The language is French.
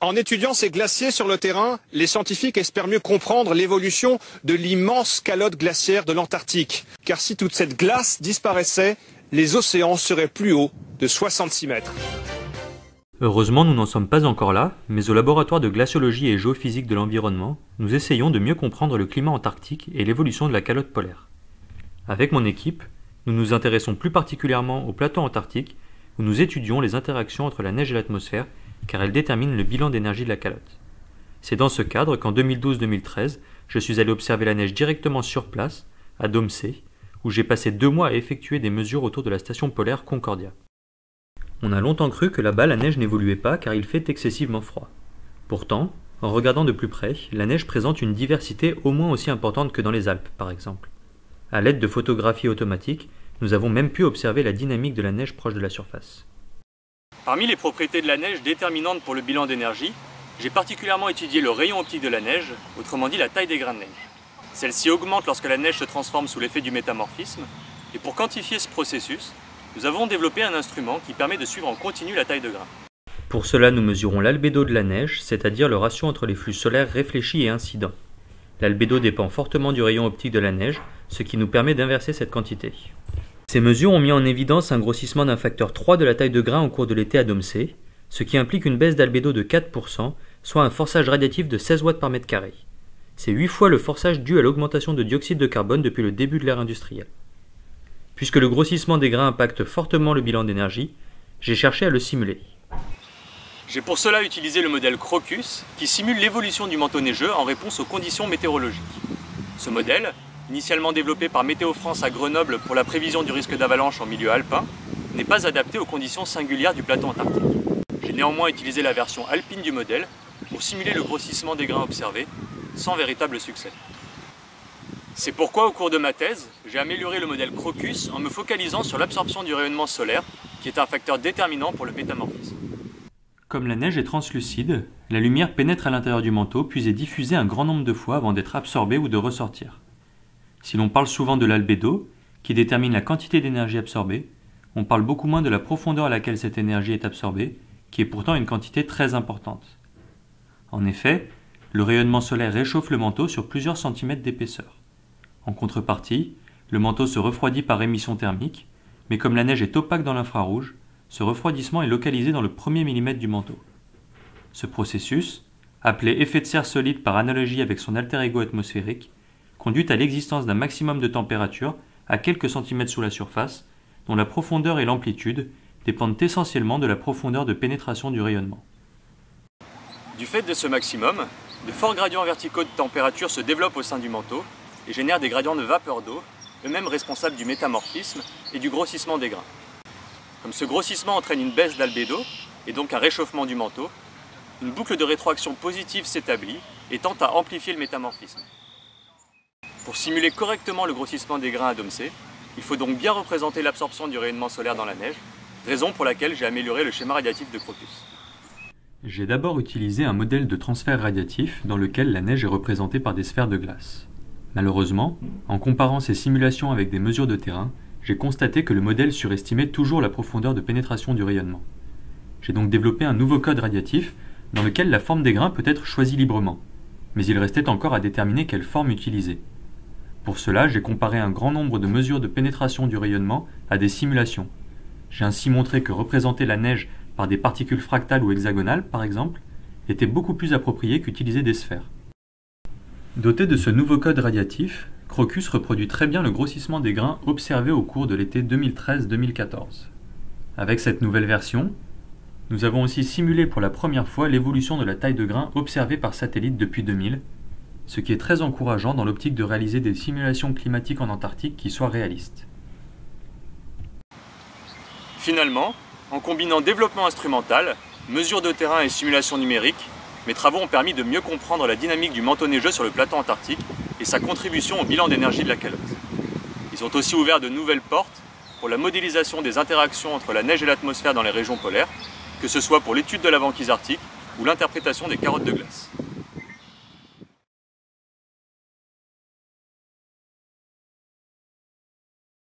En étudiant ces glaciers sur le terrain, les scientifiques espèrent mieux comprendre l'évolution de l'immense calotte glaciaire de l'Antarctique. Car si toute cette glace disparaissait, les océans seraient plus hauts de 66 mètres. Heureusement, nous n'en sommes pas encore là, mais au laboratoire de glaciologie et géophysique de l'environnement, nous essayons de mieux comprendre le climat antarctique et l'évolution de la calotte polaire. Avec mon équipe, nous nous intéressons plus particulièrement au plateau antarctique, où nous étudions les interactions entre la neige et l'atmosphère, car elles déterminent le bilan d'énergie de la calotte. C'est dans ce cadre qu'en 2012-2013, je suis allé observer la neige directement sur place, à Domsé, où j'ai passé 2 mois à effectuer des mesures autour de la station polaire Concordia. On a longtemps cru que là-bas la neige n'évoluait pas car il fait excessivement froid. Pourtant, en regardant de plus près, la neige présente une diversité au moins aussi importante que dans les Alpes, par exemple. À l'aide de photographies automatiques, nous avons même pu observer la dynamique de la neige proche de la surface. Parmi les propriétés de la neige déterminantes pour le bilan d'énergie, j'ai particulièrement étudié le rayon optique de la neige, autrement dit la taille des grains de neige. Celle-ci augmente lorsque la neige se transforme sous l'effet du métamorphisme, et pour quantifier ce processus, nous avons développé un instrument qui permet de suivre en continu la taille de grain. Pour cela, nous mesurons l'albédo de la neige, c'est-à-dire le ratio entre les flux solaires réfléchis et incidents. L'albédo dépend fortement du rayon optique de la neige, ce qui nous permet d'inverser cette quantité. Ces mesures ont mis en évidence un grossissement d'un facteur 3 de la taille de grain au cours de l'été à Domsé, ce qui implique une baisse d'albédo de 4%, soit un forçage radiatif de 16 watts par mètre carré. C'est 8 fois le forçage dû à l'augmentation de dioxyde de carbone depuis le début de l'ère industrielle. Puisque le grossissement des grains impacte fortement le bilan d'énergie, j'ai cherché à le simuler. J'ai pour cela utilisé le modèle Crocus, qui simule l'évolution du manteau neigeux en réponse aux conditions météorologiques. Ce modèle, initialement développé par Météo France à Grenoble pour la prévision du risque d'avalanche en milieu alpin, n'est pas adapté aux conditions singulières du plateau antarctique. J'ai néanmoins utilisé la version alpine du modèle pour simuler le grossissement des grains observés, sans véritable succès. C'est pourquoi, au cours de ma thèse, j'ai amélioré le modèle Crocus en me focalisant sur l'absorption du rayonnement solaire, qui est un facteur déterminant pour le métamorphisme. Comme la neige est translucide, la lumière pénètre à l'intérieur du manteau puis est diffusée un grand nombre de fois avant d'être absorbée ou de ressortir. Si l'on parle souvent de l'albédo, qui détermine la quantité d'énergie absorbée, on parle beaucoup moins de la profondeur à laquelle cette énergie est absorbée, qui est pourtant une quantité très importante. En effet, le rayonnement solaire réchauffe le manteau sur plusieurs centimètres d'épaisseur. En contrepartie, le manteau se refroidit par émission thermique, mais comme la neige est opaque dans l'infrarouge, ce refroidissement est localisé dans le premier millimètre du manteau. Ce processus, appelé effet de serre solide par analogie avec son alter ego atmosphérique, conduit à l'existence d'un maximum de température à quelques centimètres sous la surface, dont la profondeur et l'amplitude dépendent essentiellement de la profondeur de pénétration du rayonnement. Du fait de ce maximum, de forts gradients verticaux de température se développent au sein du manteau et génèrent des gradients de vapeur d'eau, eux-mêmes responsables du métamorphisme et du grossissement des grains. Comme ce grossissement entraîne une baisse d'albédo, et donc un réchauffement du manteau, une boucle de rétroaction positive s'établit et tente à amplifier le métamorphisme. Pour simuler correctement le grossissement des grains à Domsé, il faut donc bien représenter l'absorption du rayonnement solaire dans la neige, raison pour laquelle j'ai amélioré le schéma radiatif de Crocus. J'ai d'abord utilisé un modèle de transfert radiatif dans lequel la neige est représentée par des sphères de glace. Malheureusement, en comparant ces simulations avec des mesures de terrain, j'ai constaté que le modèle surestimait toujours la profondeur de pénétration du rayonnement. J'ai donc développé un nouveau code radiatif dans lequel la forme des grains peut être choisie librement, mais il restait encore à déterminer quelle forme utiliser. Pour cela, j'ai comparé un grand nombre de mesures de pénétration du rayonnement à des simulations. J'ai ainsi montré que représenter la neige par des particules fractales ou hexagonales, par exemple, était beaucoup plus approprié qu'utiliser des sphères. Doté de ce nouveau code radiatif, Crocus reproduit très bien le grossissement des grains observé au cours de l'été 2013-2014. Avec cette nouvelle version, nous avons aussi simulé pour la première fois l'évolution de la taille de grains observée par satellite depuis 2000, ce qui est très encourageant dans l'optique de réaliser des simulations climatiques en Antarctique qui soient réalistes. Finalement, en combinant développement instrumental, mesures de terrain et simulations numériques, mes travaux ont permis de mieux comprendre la dynamique du manteau neigeux sur le plateau antarctique et sa contribution au bilan d'énergie de la calotte. Ils ont aussi ouvert de nouvelles portes pour la modélisation des interactions entre la neige et l'atmosphère dans les régions polaires, que ce soit pour l'étude de la banquise arctique ou l'interprétation des carottes de glace.